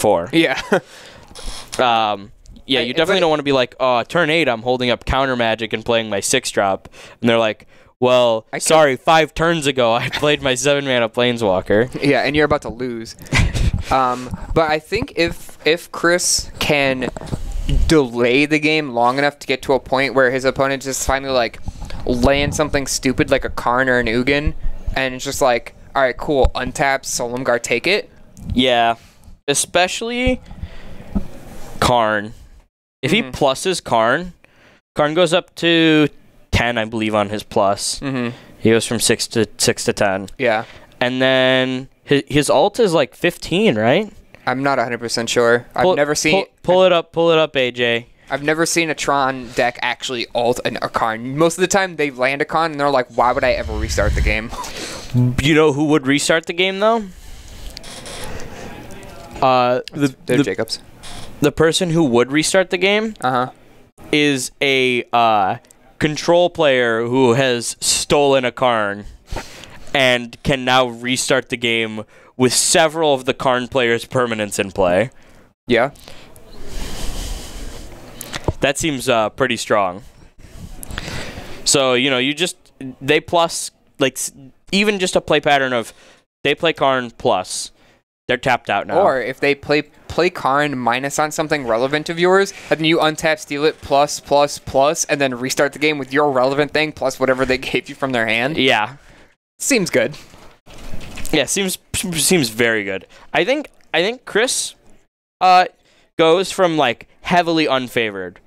4. Yeah. Yeah, you definitely don't want to be like, oh, turn 8, I'm holding up counter magic and playing my 6-drop. And they're like, well, sorry, 5 turns ago I played my 7-mana Planeswalker. Yeah, and you're about to lose. But I think if Chris can delay the game long enough to get to a point where his opponent just finally, like, lands something stupid like a Karn or an Ugin, and it's just like, all right, cool, untap, Solemn Guard, take it. Yeah, especially Karn. If he pluses Karn goes up to 10, I believe, on his plus. He goes from 6 to 10. Yeah. And then his ult is like 15, right? I'm not 100% sure. I've never seen... Pull it up, AJ. I've never seen a Tron deck actually ult a Karn. Most of the time, they land a Karn, and they're like, why would I ever restart the game? You know who would restart the game, though? They're Jacobs. The person who would restart the game is a control player who has stolen a Karn and can now restart the game with several of the Karn players' permanents in play. Yeah. That seems pretty strong. So, you know, they plus, like, even just a play pattern of they play Karn plus. They're tapped out now. Or if they play Karn minus on something relevant of yours, and then you untap, steal it, plus, and then restart the game with your relevant thing, plus whatever they gave you from their hand. Yeah. Seems good. Yeah, seems very good. I think Chris goes from, like, heavily unfavored,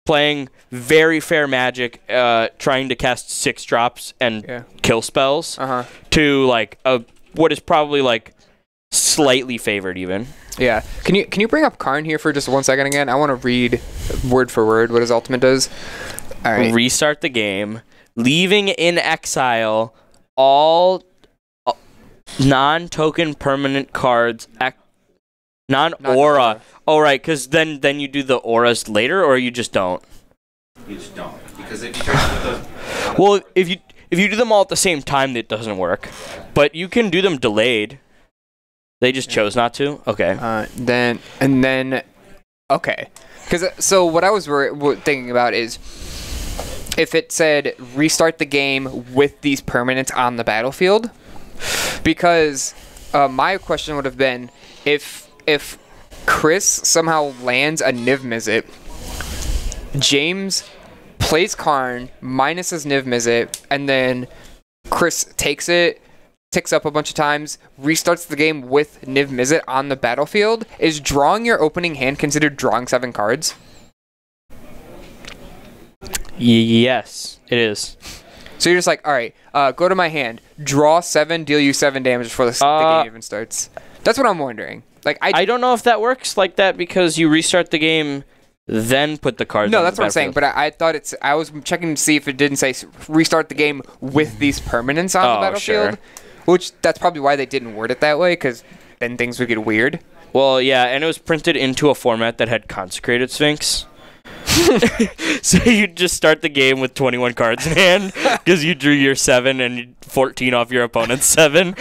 playing very fair Magic, trying to cast 6 drops and kill spells, to, like, what is probably, like, slightly favored even. Yeah. Can you bring up Karn here for just 1 second again? I want to read word for word what his ultimate does. All right. Restart the game, leaving in exile all non-token permanent cards, non-aura. Oh, right, because then you do the auras later, or you just don't? You just don't. Because if you try to put those... Well, if you do them all at the same time, it doesn't work. But you can do them delayed. They just chose not to? Okay. Okay. So what I was thinking about is if it said restart the game with these permanents on the battlefield, because my question would have been if Chris somehow lands a Niv Mizzet, James plays Karn, minuses Niv Mizzet, and then Chris takes it, ticks up a bunch of times, restarts the game with Niv Mizzet on the battlefield. Is drawing your opening hand considered drawing 7 cards? Yes, it is. So you're just like, all right, go to my hand, draw 7, deal you 7 damage before the game even starts. That's what I'm wondering. Like, I don't know if that works like that because you restart the game, then put the cards. No, that's what I'm saying. But I thought I was checking to see if it didn't say restart the game with these permanents on the battlefield. Sure. Which, that's probably why they didn't word it that way, because then things would get weird. Well, yeah, and it was printed into a format that had Consecrated Sphinx. So you just start the game with 21 cards in hand, because you drew your 7 and 14 off your opponent's 7.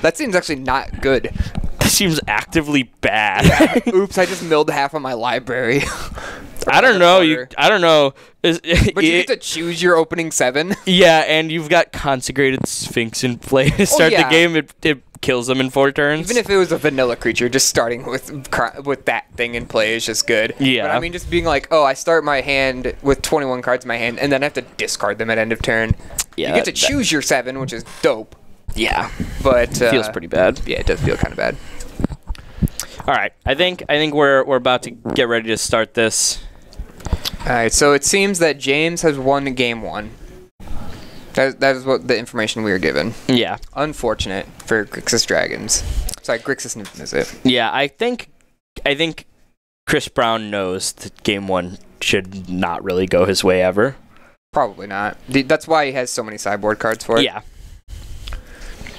That seems actually not good. That seems actively bad. Yeah. Oops, I just milled half of my library. I don't know. I don't know. But you get to choose your opening 7. Yeah, and you've got Consecrated Sphinx in play to start the game. It kills them in 4 turns. Even if it was a vanilla creature, just starting with that thing in play is just good. Yeah. But I mean, just being like, oh, I start my hand with 21 cards in my hand, and then I have to discard them at end of turn. Yeah, you get to choose your 7, which is dope. Yeah. But it feels pretty bad. Yeah, it does feel kind of bad. All right, I think we're about to get ready to start this. All right, so it seems that James has won game 1. That is what the information we were given. Yeah. Unfortunate for Grixis Dragons. Sorry, Grixis Mizzet. Yeah, I think Chris Brown knows that game 1 should not really go his way ever. Probably not. That's why he has so many sideboard cards for it. Yeah.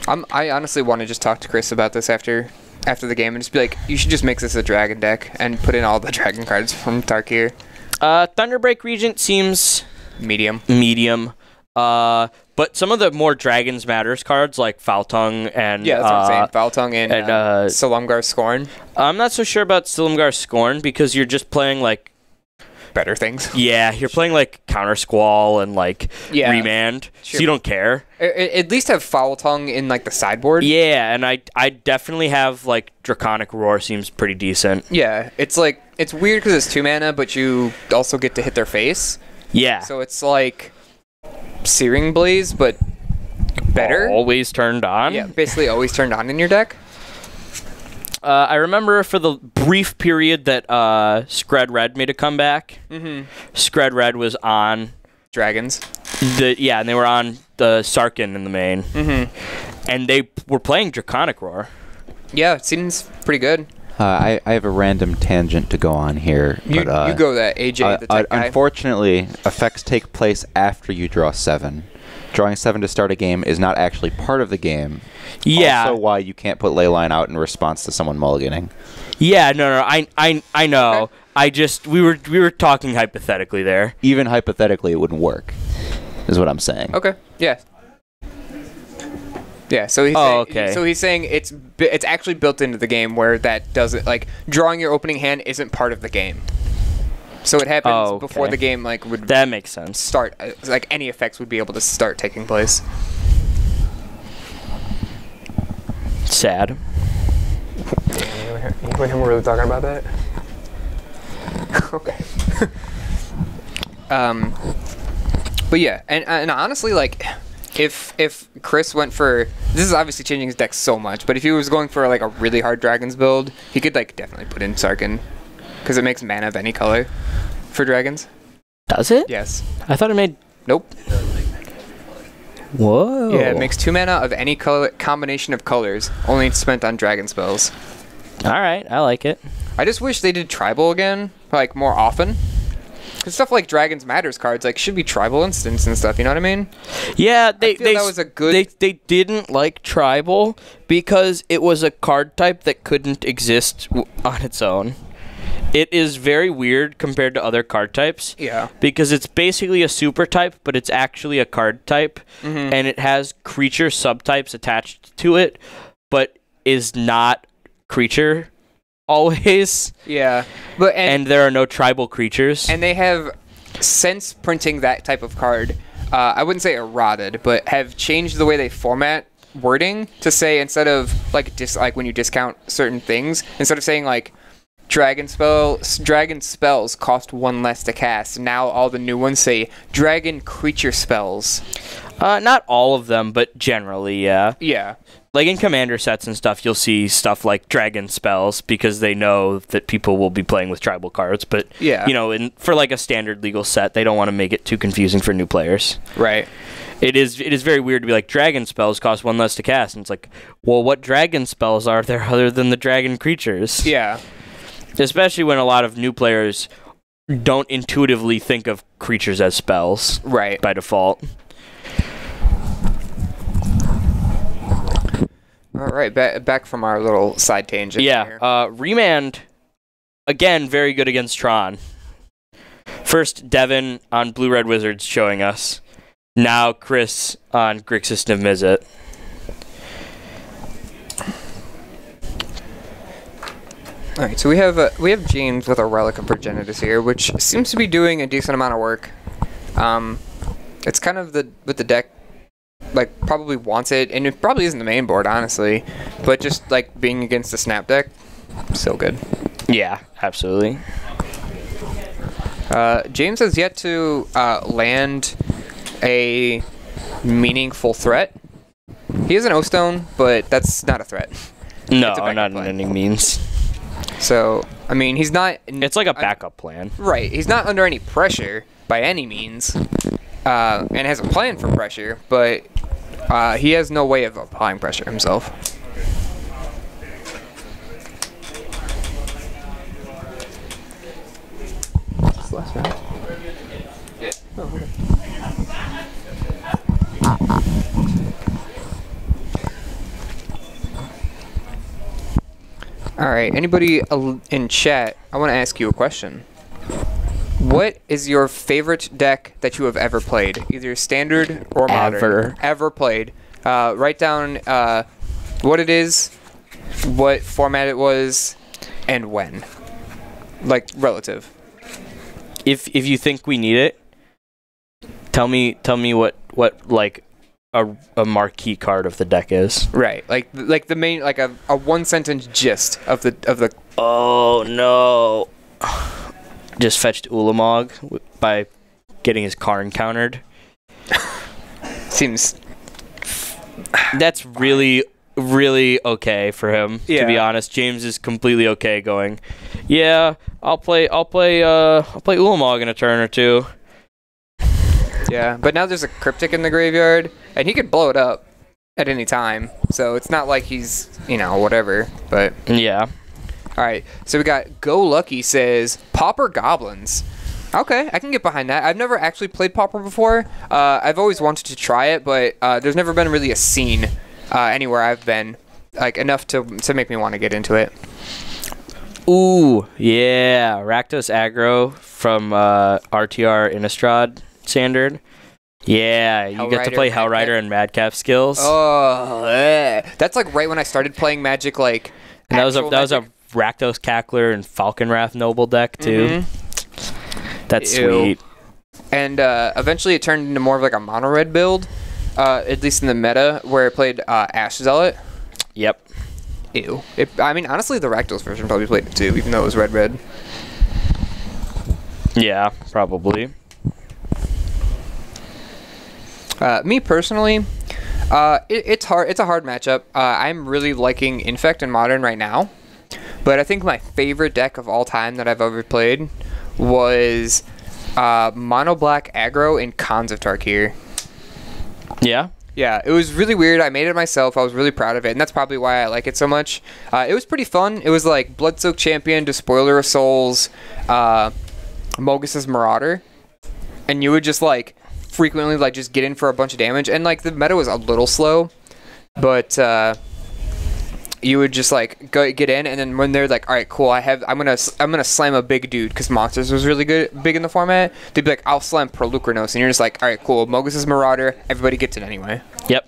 I honestly want to just talk to Chris about this after the game and just be like, you should just make this a dragon deck and put in all the dragon cards from Tarkir. Thunderbreak Regent seems medium. But But some of the more Dragons Matters cards, like Faltung and Yeah, that's what I'm saying. Faltung and Silumgar Scorn. I'm not so sure about Silumgar Scorn because you're just playing like better things. Yeah, you're playing like Counter Squall and like Remand, so you don't care. At least have Foul Tongue in like the sideboard. Yeah, and I definitely have like Draconic Roar seems pretty decent. Yeah, it's like it's weird because it's 2 mana, but you also get to hit their face. Yeah. So it's like Searing Blaze, but better. Always turned on. Yeah, basically always turned on in your deck. I remember for the brief period that Scred Red made a comeback. Scred Red was on Dragons. And they were on the Sarkhan in the main. And they were playing Draconic Roar. Yeah, it seems pretty good. I have a random tangent to go on here. You go that, AJ, the tech guy. Unfortunately, effects take place after you draw 7. Drawing 7 to start a game is not actually part of the game. Yeah. Also why you can't put Leyline out in response to someone mulliganing. Yeah, no, I know. Okay. I just we were talking hypothetically there. Even hypothetically, it wouldn't work, is what I'm saying. Okay. Yeah. Yeah. So he's saying it's actually built into the game where that doesn't like drawing your opening hand isn't part of the game. So it happens before the game would that makes sense. Start like any effects would be able to start taking place. Sad. You and him were really talking about that? Okay. But yeah, and honestly, like, if Chris went for, this is obviously changing his deck so much, but if he was going for like a really hard Dragons build, he could like definitely put in Sarkhan, because it makes mana of any color for Dragons. Does it? Yes. I thought it made. Nope. Whoa. Yeah, it makes 2 mana of any color combination of colors, only spent on Dragon spells. All right, I like it. I just wish they did tribal again, like more often. Because stuff like Dragons Matters cards like should be tribal instants and stuff. You know what I mean? Yeah, they that was a good. They didn't like tribal because it was a card type that couldn't exist on its own. It is very weird compared to other card types. Yeah. Because it's basically a super type, but it's actually a card type, and it has creature subtypes attached to it, but is not creature always. Yeah. And there are no tribal creatures. And they have, since printing that type of card, I wouldn't say eroded, but have changed the way they format wording to say, instead of like when you discount certain things, instead of saying like dragon spells cost 1 less to cast, now all the new ones say dragon creature spells. Not all of them, but generally, yeah. Yeah. Like in commander sets and stuff, you'll see stuff like dragon spells because they know that people will be playing with tribal cards. But, yeah, you know, for like a standard legal set, they don't want to make it too confusing for new players. Right. It is very weird to be like, dragon spells cost 1 less to cast. And it's like, well, what dragon spells are there other than the dragon creatures? Yeah. Especially when a lot of new players don't intuitively think of creatures as spells. Right. By default. All right, back from our little side tangent. Yeah, Remand, again, very good against Tron. First, Devin on Blue Red Wizards showing us. Now, Chris on Grixis and Mizzet. All right, so we have James with a Relic of Progenitus here, which seems to be doing a decent amount of work. It's kind of with the deck. Like, probably wants it, and it probably isn't the main board, honestly, but just, like, being against the Snap deck, so good. Yeah, absolutely. James has yet to land a meaningful threat. He has an O-Stone, but that's not a threat. No, not in any means. So, I mean, he's not... It's like a backup plan. Right, he's not under any pressure, by any means. And has a plan for pressure, but he has no way of applying pressure himself. This last round? Yeah. Oh, okay. All right, anybody in chat, I want to ask you a question. What is your favorite deck that you have ever played? Either standard or modern. Ever played. Write down what it is, what format it was, and when. Like, relative. If you think we need it, tell me what like a marquee card of the deck is. Right. Like the main, like a one sentence gist of the. Oh no! Just fetched Ulamog by getting his Karn countered. Seems. That's really okay for him. Yeah. To be honest, James is completely okay going. Yeah, I'll play Ulamog in a turn or two. Yeah, but now there's a Cryptic in the graveyard, and he could blow it up at any time. So it's not like he's, whatever. But yeah. All right, so we got Go Lucky says Pauper Goblins. Okay, I can get behind that. I've never actually played Pauper before. I've always wanted to try it, but there's never been really a scene anywhere I've been, like, enough to make me want to get into it. Ooh, yeah. Rakdos aggro from RTR Innistrad Standard. Yeah, you get to play Hellrider and Madcap skills. Oh, that's like right when I started playing Magic, like. And that was a Rakdos Cackler and Falcon Wrath Noble deck too. That's sweet. And eventually it turned into more of like a mono red build, at least in the meta, where it played Ash Zealot. Yep. Ew. I mean, honestly, the Rakdos version probably played it too, even though it was red. Yeah, probably. Me personally, it's hard. It's a hard matchup. I'm really liking Infect and Modern right now, but I think my favorite deck of all time that I've ever played was Mono Black Aggro and Khans of Tarkir. Yeah? Yeah, it was really weird. I made it myself. I was really proud of it, and that's probably why I like it so much. It was pretty fun. It was like Bloodsoaked Champion, Despoiler of Souls, Mogus's Marauder, and you would just like frequently like just get in for a bunch of damage, and like the meta was a little slow, but you would just like get in, and then when they're like, all right, cool, I'm gonna slam a big dude because Monsters was really big in the format. They'd be like, I'll slam Prolucranos, and you're just like, all right, cool, Mogus's Marauder, everybody gets it anyway. Yep.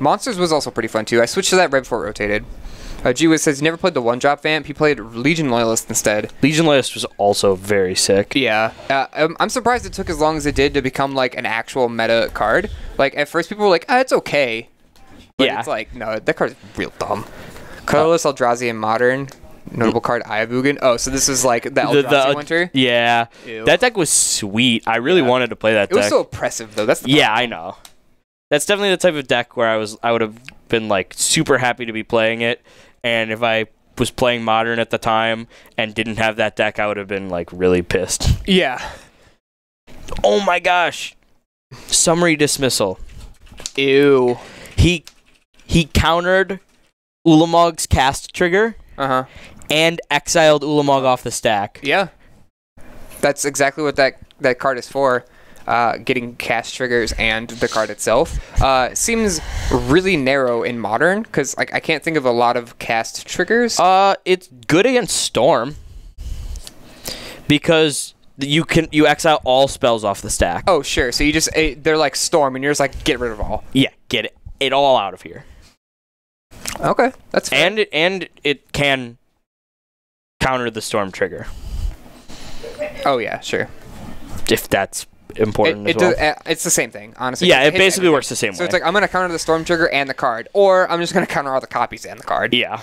Monsters was also pretty fun too. I switched to that right before it rotated. G-Wiz says he never played the one-drop vamp. He played Legion Loyalist instead. Legion Loyalist was also very sick. Yeah. I'm surprised it took as long as it did to become like an actual meta card. Like at first people were like, it's okay. But yeah. It's like, no, that card is real dumb. Colorless Eldrazi in Modern. Notable card, Ayabugan. Oh, so this is like the Eldrazi Winter? Yeah. Ew. That deck was sweet. I really wanted to play that deck. It was so oppressive though. That's the problem. I know. That's definitely the type of deck where I would have been like super happy to be playing it. And if I was playing Modern at the time and didn't have that deck, I would have been like really pissed. Yeah. Oh my gosh. Summary Dismissal. Ew. He countered Ulamog's cast trigger. And exiled Ulamog off the stack. Yeah. That's exactly what that card is for. Getting cast triggers and the card itself. Seems really narrow in Modern, because like I can't think of a lot of cast triggers. It's good against Storm. Because you exile all spells off the stack. Oh, sure. So you just, they're like Storm, and you're just like, get rid of all. Yeah, get it all out of here. Okay, that's fair. And it can counter the Storm trigger. Oh, yeah, sure. If that's important as well. It's the same thing, honestly. Yeah, it basically works the same way. So it's like, I'm going to counter the Storm trigger and the card, or I'm just going to counter all the copies and the card. Yeah.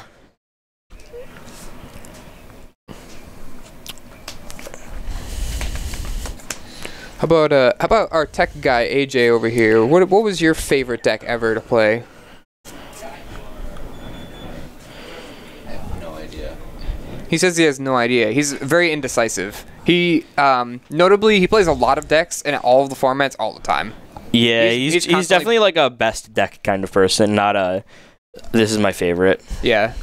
How about our tech guy, AJ, over here? What was your favorite deck ever to play? He says he has no idea. He's very indecisive. He notably he plays a lot of decks in all of the formats all the time. Yeah, he's definitely like a best deck kind of person, not a this is my favorite. Yeah.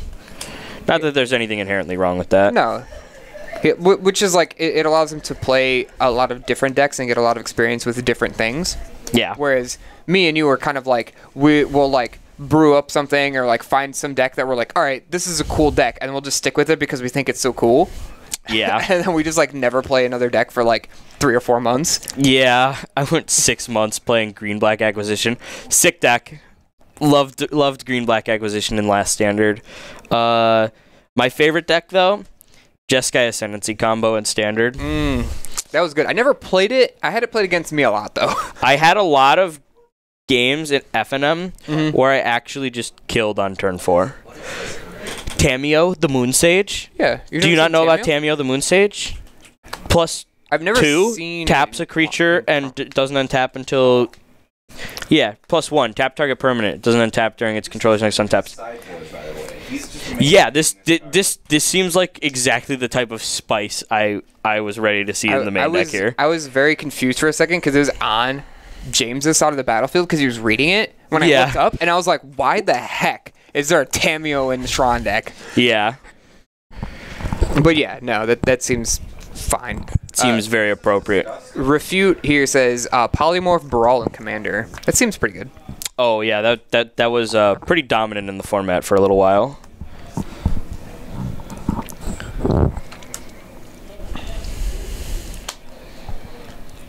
Not that there's anything inherently wrong with that. No. Which is like it allows him to play a lot of different decks and get a lot of experience with different things. Yeah. Whereas me and you are kind of like we'll like brew up something or like find some deck that we're like, all right, this is a cool deck, and we'll just stick with it because we think it's so cool. Yeah. And then we just like never play another deck for like 3 or 4 months. Yeah, I went 6 months playing Green-Black Acquisition. Sick deck. Loved Green-Black Acquisition in last standard. My favorite deck, though, Jeskai Ascendancy combo in standard. That was good. I never played it. I had it played against me a lot, though. I had a lot of games at FNM where I actually just killed on turn 4. Tameo, the Moon Sage. Yeah. Do you not know about Tameo, the Moon Sage? Plus I've never 2, seen taps a creature and doesn't untap until... Yeah, plus 1, tap target permanent. Doesn't untap during its controller's next untapped. Yeah, this seems like exactly the type of spice I was ready to see in the main deck here. I was very confused for a second because it was on James's side of the battlefield because he was reading it when I looked up, and I was like, why the heck is there a Tameo in the Tron deck? Yeah. But yeah, no, that seems fine. Seems very appropriate. Refute here says Polymorph Brawl and Commander. That seems pretty good. Oh yeah, that was pretty dominant in the format for a little while.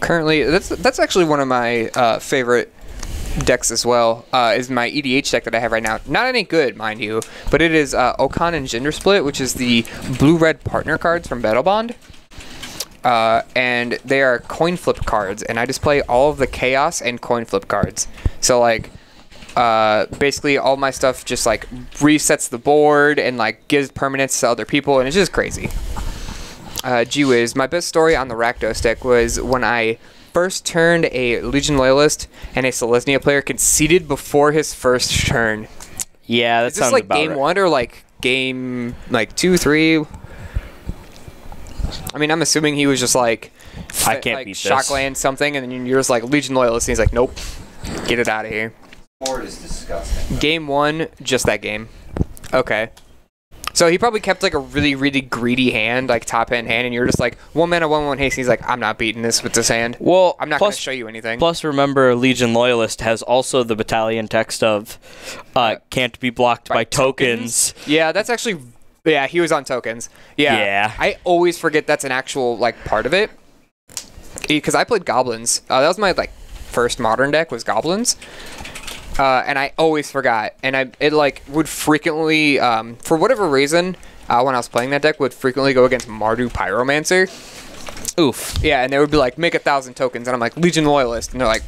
Currently, that's actually one of my favorite decks as well. Is my EDH deck that I have right now. Not any good, mind you, but it is Okan and Gender Split, which is the blue-red partner cards from Battle Bond. And they are coin flip cards, and I just play all of the chaos and coin flip cards. So like, basically all my stuff just like resets the board and like gives permanents to other people, and it's just crazy. Gee whiz, my best story on the Rakdos deck was when I first turned a Legion Loyalist and a Selesnya player conceded before his first turn. Yeah, that Is this sounds like about game right. 1 or like game like 2, 3? I mean, I'm assuming he was just like, I can't like beat this. Shockland something, and then you're just like Legion Loyalist, and he's like, nope, get it out of here. Board is disgusting. Game 1, just that game. Okay. So he probably kept like a really, really greedy hand, like top end hand, and you're just like 1 mana, 1/1 haste. And he's like, I'm not beating this with this hand. Well, I'm not going to show you anything. Plus, remember, Legion Loyalist has also the battalion text of can't be blocked by tokens. Yeah, that's actually. Yeah, he was on tokens. Yeah. I always forget that's an actual like part of it. Because I played goblins. That was my like first modern deck was goblins. And I always forgot. And it like would frequently, for whatever reason, when I was playing that deck, would frequently go against Mardu Pyromancer. Oof. Yeah, and they would be like, make 1,000 tokens. And I'm like, Legion Loyalist. And they're like,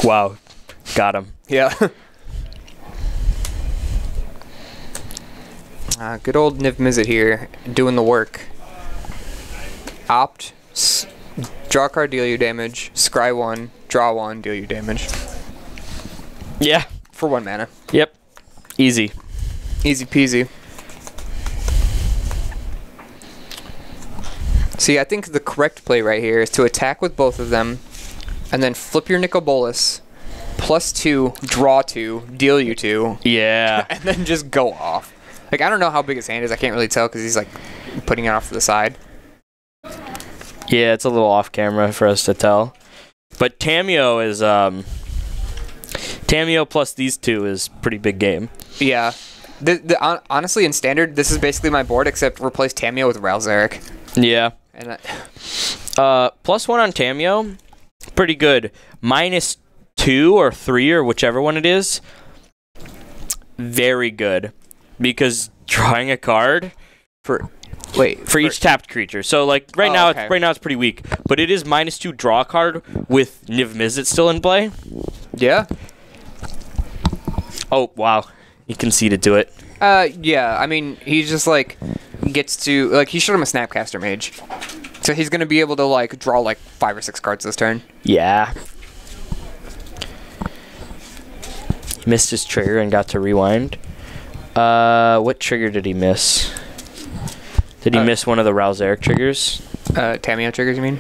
Wow. Got him. yeah. Good old Niv Mizzet here, doing the work. Opt, draw a card, deal you damage. Scry 1, draw 1, deal you damage. Yeah. For 1 mana. Yep. Easy. Easy peasy. See, I think the correct play right here is to attack with both of them, and then flip your Nicol Bolas, +2, draw 2, deal you 2, Yeah. and then just go off. Like, I don't know how big his hand is. I can't really tell because he's, like, putting it off to the side. Yeah, it's a little off camera for us to tell. But Tameo is, Tameo plus these two is pretty big game. Yeah. Honestly, in Standard, this is basically my board, except replace Tameo with Ralzeric. Yeah. And +1 on Tameo, pretty good. -2 or 3 or whichever one it is, very good. Because drawing a card for each tapped creature. So like right now it's pretty weak, but it is -2 draw a card with Niv Mizzet still in play. Yeah. Oh wow, he conceded to it. Yeah. I mean, he just like gets to like he showed him a Snapcaster Mage, so he's gonna be able to like draw like 5 or 6 cards this turn. Yeah. He missed his trigger and got to rewind. What trigger did he miss? Did he miss one of the Ralzeric triggers? Tameo triggers, you mean?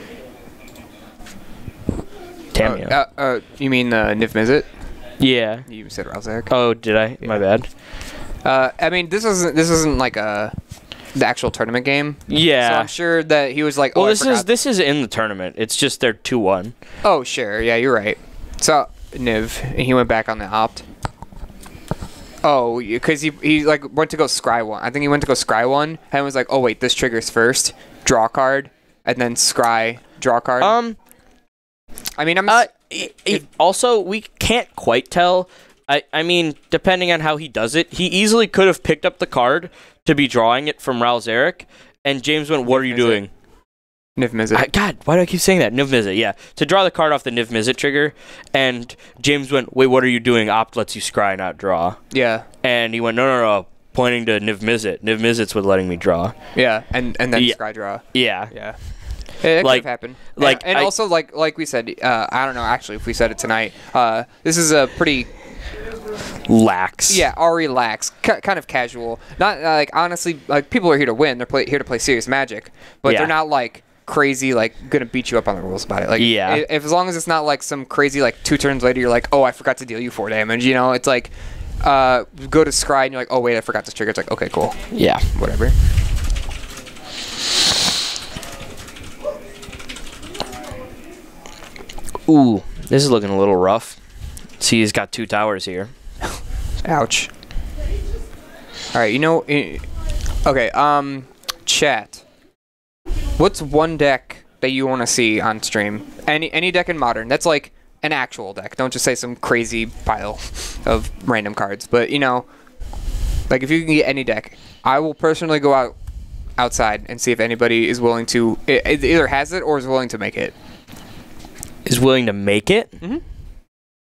Tameo. You mean Niv Mizzet? Yeah. You said Ralzeric. Oh, did I? Yeah. My bad. I mean, this isn't like the actual tournament game. Yeah. So I'm sure that he was like, well, this is in the tournament. It's just they're 2-1. Oh, sure. Yeah, you're right. So Niv, and he went back on the opt. Oh, because he like went to go scry one. I think he went to go scry one and was like, oh wait, this triggers first, draw a card, and then scry, draw a card. I mean, also, we can't quite tell. I mean, depending on how he does it, he easily could have picked up the card to be drawing it from Raul Zarek, and James went, "What are you doing?" Niv Mizzet. God, why do I keep saying that? Niv Mizzet, yeah. To draw the card off the Niv Mizzet trigger, and James went, "Wait, what are you doing? Opt lets you scry, not draw." Yeah. And he went, no, pointing to Niv Mizzet. Niv Mizzet's what letting me draw. Yeah, and then scry draw. Yeah. Yeah. It could have happened. And also, like we said, I don't know, actually, if we said it tonight, this is a pretty... lax. Yeah, already lax. Kind of casual. Not, like, honestly, like, people are here to win. They're here to play serious Magic. But they're not, like, crazy, like, gonna beat you up on the rules about it. Like, if as long as it's not, like, some crazy, like, 2 turns later, you're like, oh, I forgot to deal you 4 damage, you know? It's like, go to scry, and you're like, oh, wait, I forgot this trigger. It's like, okay, cool. Yeah. Whatever. Ooh, this is looking a little rough. See, he's got 2 towers here. Ouch. Alright, you know... Okay, chat. What's one deck that you want to see on stream? Any deck in Modern. That's like an actual deck. Don't just say some crazy pile of random cards. But, you know, like if you can get any deck, I will personally go outside and see if anybody is willing to... It either has it or is willing to make it. Is willing to make it? Mm-hmm.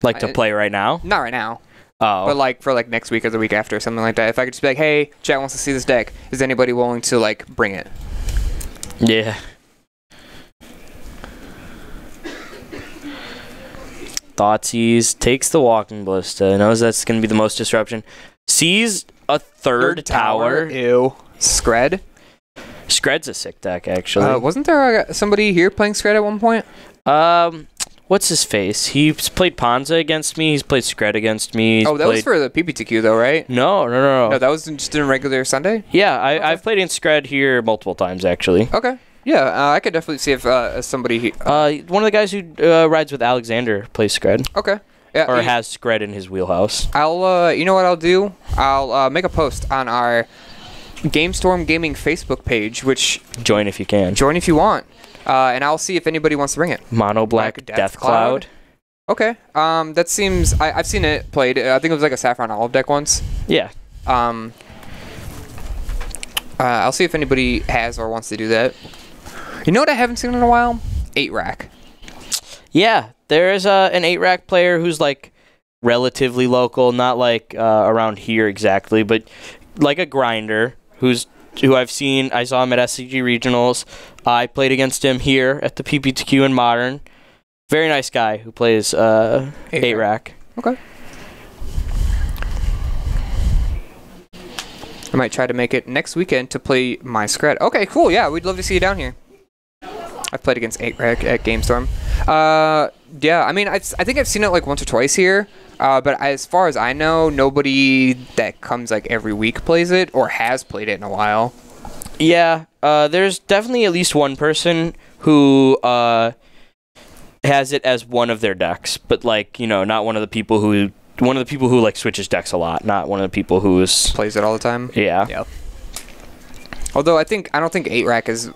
Like to play right now? Not right now. Oh. But like for like next week or the week after or something like that. If I could just be like, hey, chat wants to see this deck. Is anybody willing to like bring it? Yeah. Thoughtseize takes the Walking Ballista. Knows that's going to be the most disruption. Sees a third tower. Ew. Skred? Skred's a sick deck, actually. Wasn't there somebody here playing Skred at one point? What's his face? He's played Ponza against me. He's played Skred against me. That was for the PPTQ though, right? No. No, that was just in a regular Sunday? Yeah, I've played against Skred here multiple times, actually. Okay. Yeah, I could definitely see if somebody... one of the guys who rides with Alexander plays Skred. Okay. Yeah, or has Skred in his wheelhouse. You know what I'll do? I'll make a post on our GameStorm Gaming Facebook page, which... Join if you can. Join if you want. And I'll see if anybody wants to bring it. Mono Black Death Cloud. Okay. That seems... I've seen it played. I think it was like a Saffron Olive deck once. Yeah. I'll see if anybody has or wants to do that. You know what I haven't seen in a while? 8-rack. Yeah, there is an 8-rack player who's like relatively local, not like around here exactly, but like a grinder who I've seen. I saw him at SCG Regionals. I played against him here at the PPTQ in Modern. Very nice guy who plays 8-rack. Okay. I might try to make it next weekend to play my Skred. Okay, cool. Yeah, we'd love to see you down here. I've played against 8-rack at GameStorm. Yeah, I mean, I think I've seen it like once or twice here. But as far as I know, nobody that comes like every week plays it or has played it in a while. Yeah, there's definitely at least one person who has it as one of their decks, but like, you know, not one of the people who like switches decks a lot, not one of the people who plays it all the time. Yeah. Yep. Although I don't think 8-rack is...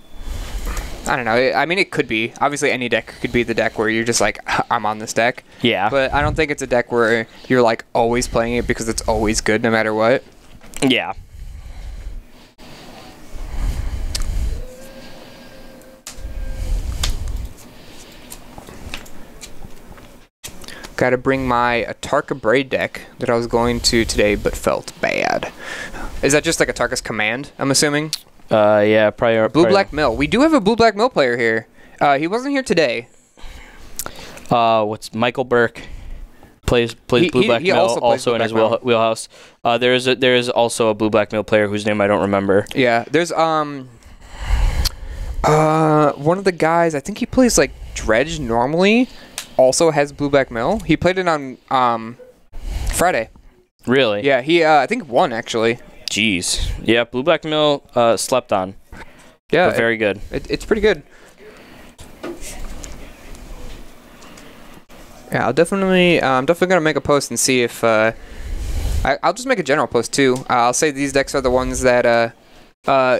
I don't know. I mean, it could be. Obviously, any deck could be the deck where you're just like, I'm on this deck. Yeah. But I don't think it's a deck where you're like always playing it because it's always good no matter what. Yeah. Got to bring my Atarka Braid deck that I was going to today but felt bad. Is that just like Atarka's command, I'm assuming? Yeah, probably. Blue-Black Mill. We do have a Blue-Black Mill player here. He wasn't here today. What's Michael Burke plays Blue-Black Mill also in his wheelhouse. There is also a Blue-Black Mill player whose name I don't remember. Yeah, there's one of the guys, I think he plays like Dredge normally, also has Blue-Black Mill. He played it on Friday. Really? Yeah, he I think won actually. Jeez. Yeah, Blue-Black Mill slept on. Yeah. But very good. It's pretty good. Yeah, I'm definitely gonna make a post and see if I'll just make a general post too. I'll say these decks are the ones that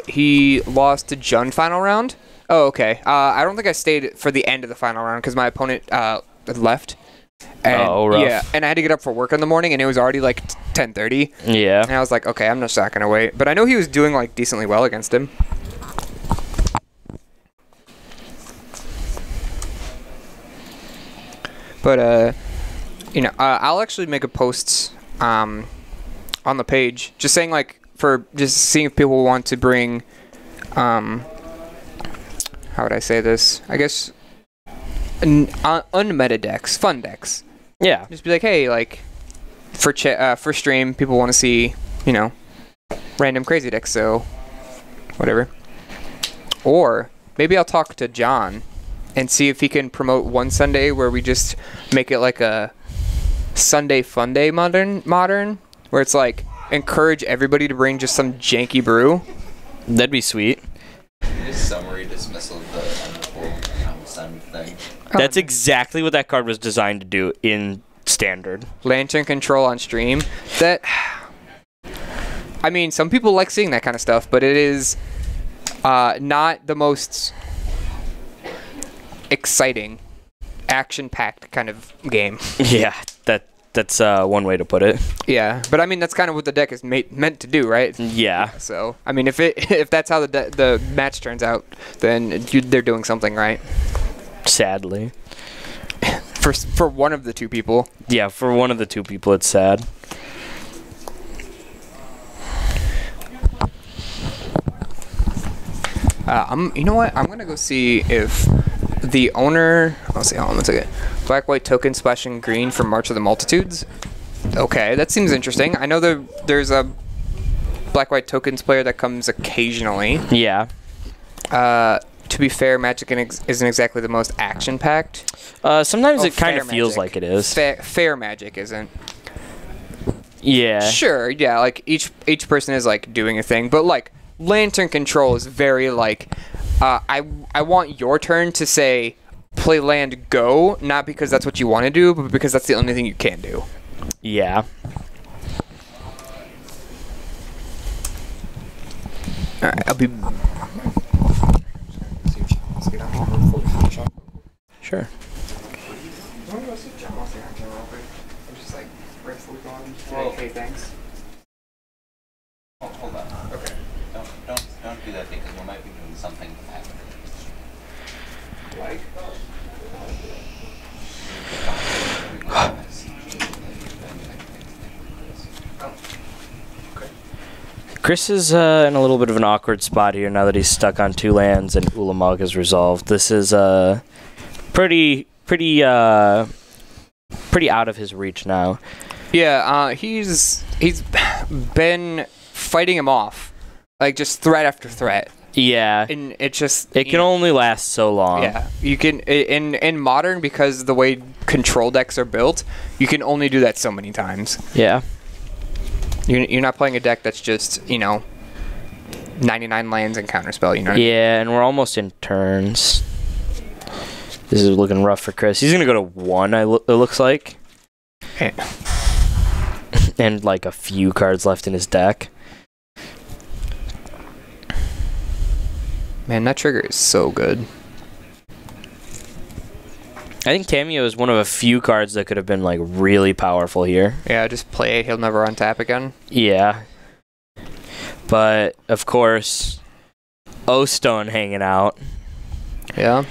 he lost to Jun final round. Oh, okay. I don't think I stayed for the end of the final round because my opponent left. And, rough. Yeah, and I had to get up for work in the morning, and it was already like 10:30. Yeah. And I was like, okay, I'm just not gonna wait. But I know he was doing like decently well against him. But I'll actually make a post on the page, just saying like just seeing if people want to bring how would I say this? I guess unmeta decks, fun decks. Yeah. Just be like, hey, like for stream, people want to see, random crazy decks, so whatever. Or maybe I'll talk to John and see if he can promote one Sunday where we just make it like a Sunday fun day modern, where it's like encourage everybody to bring just some janky brew. That'd be sweet. Just summary dismissal of the sun thing. That's exactly what that card was designed to do in standard. Lantern control on stream. That, I mean, some people like seeing that kind of stuff, but it is not the most exciting, action-packed kind of game. Yeah, that's one way to put it. Yeah, but I mean that's kind of what the deck is meant to do, right? Yeah. So I mean, if that's how the match turns out, then they're doing something right. Sadly. For one of the two people. Yeah, for one of the two people, it's sad. You know what? I'm gonna go see if the owner. I'll see. Hold on one second. Black, white token splashing green from March of the Multitudes. Okay, that seems interesting. I know there's a black, white tokens player that comes occasionally. Yeah. To be fair, Magic isn't exactly the most action-packed. Sometimes it kind Fair of feels Magic. like it is. Fair Magic isn't. Yeah. Sure, yeah, like each person is like doing a thing, but like Lantern control is very like I want your turn to say play land go, not because that's what you want to do, but because that's the only thing you can do. Yeah. Alright, I'll be Sure. Hey, thanks. Oh, hold on. Okay. Don't do that because we might be doing something after. Like. Chris is in a little bit of an awkward spot here now that he's stuck on 2 lands and Ulamog is resolved. This is pretty out of his reach now. Yeah, he's been fighting him off, like just threat after threat. Yeah. And it can only last so long. Yeah, you can in modern, because the way control decks are built, you can only do that so many times. Yeah. You're not playing a deck that's just 99 lands and counterspell. You know. Yeah, and we're almost in turns. This is looking rough for Chris. He's gonna go to 1. It looks like. Okay. And like a few cards left in his deck. Man, that trigger is so good. I think Cameo is one of a few cards that could have been like really powerful here. Yeah, just play it. He'll never untap again. Yeah. But of course, O-Stone hanging out. Yeah.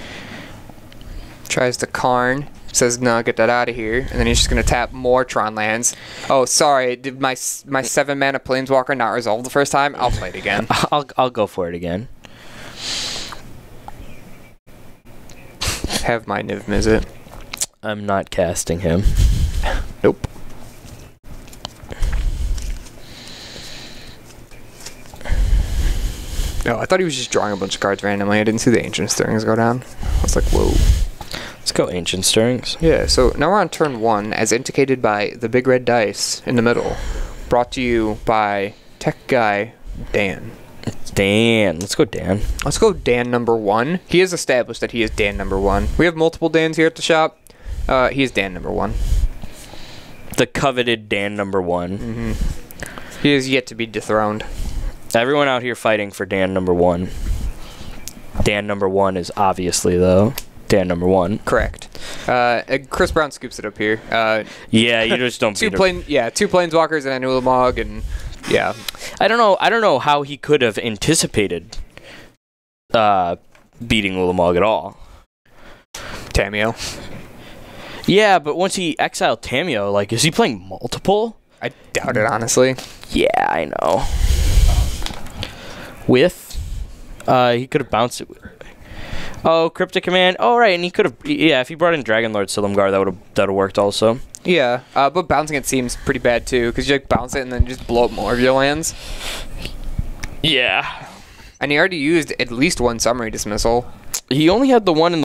Tries to Karn. Says, no, get that out of here. And then he's just going to tap more Tron lands. Oh, sorry. Did my 7-mana Planeswalker not resolve the first time? I'll play it again. I'll go for it again. Have my Niv Mizzet. I'm not casting him. Nope. No, I thought he was just drawing a bunch of cards randomly. I didn't see the Ancient Stirrings go down. I was like, whoa. Let's go Ancient Stirrings. Yeah, so now we're on turn 1, as indicated by the big red dice in the middle. Brought to you by Tech Guy Dan. Dan. Let's go Dan. Let's go Dan number 1. He has established that he is Dan number 1. We have multiple Dans here at the shop. He is Dan number 1. The coveted Dan number 1. Mm-hmm. He is yet to be dethroned. Everyone out here fighting for Dan number 1. Dan number 1 is obviously, though, Dan number 1. Correct. Chris Brown scoops it up here. Yeah, you just don't beat him. Two Planeswalkers and a Ulamog, and yeah. I don't know how he could have anticipated beating Ulamog at all. Tameo. Yeah, but once he exiled Tameo, like, is he playing multiple? I doubt it, honestly. Yeah, I know. He could have bounced it. Oh, Cryptic Command. Oh, right, and he could have. Yeah, if he brought in Dragon Lord Silumgar, that would have worked also. Yeah, but bouncing it seems pretty bad too, because you like bounce it and then just blow up more of your lands. Yeah. And he already used at least one Summary Dismissal. He only had the one in